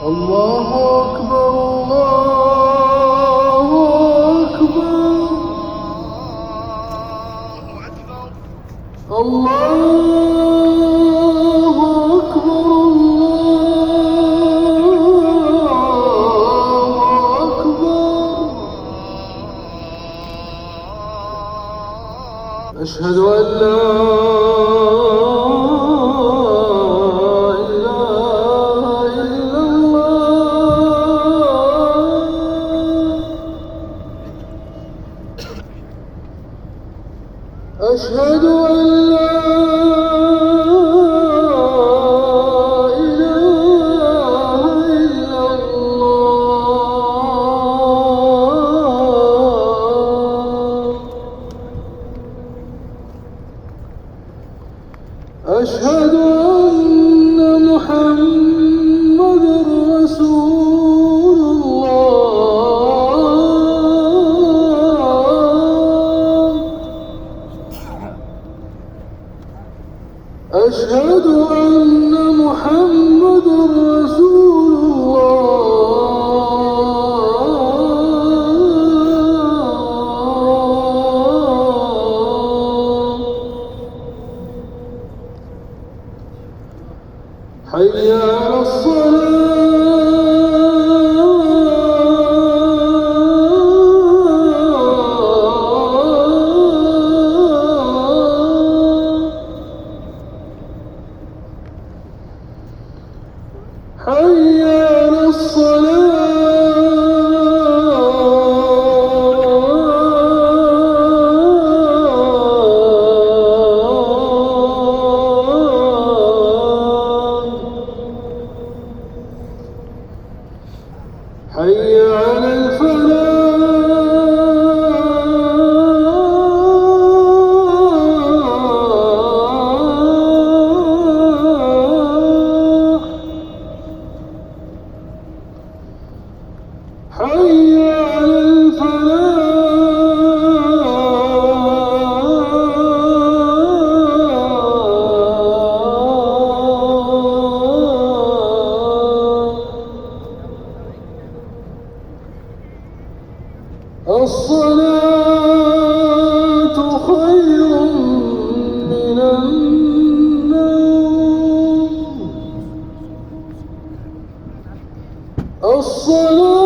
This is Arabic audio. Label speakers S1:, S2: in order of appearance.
S1: الله أكبر الله أكبر الله أكبر الله أكبر أشهد أن لا أشهد أن لا إله إلا الله أشهد أن محمدًا رسول أشهد أن محمدًا رسول الله حي على الصلاة حي على الصلاة حي على الفلاح حي على الفلاح الصلاة خير من النوم الصلاة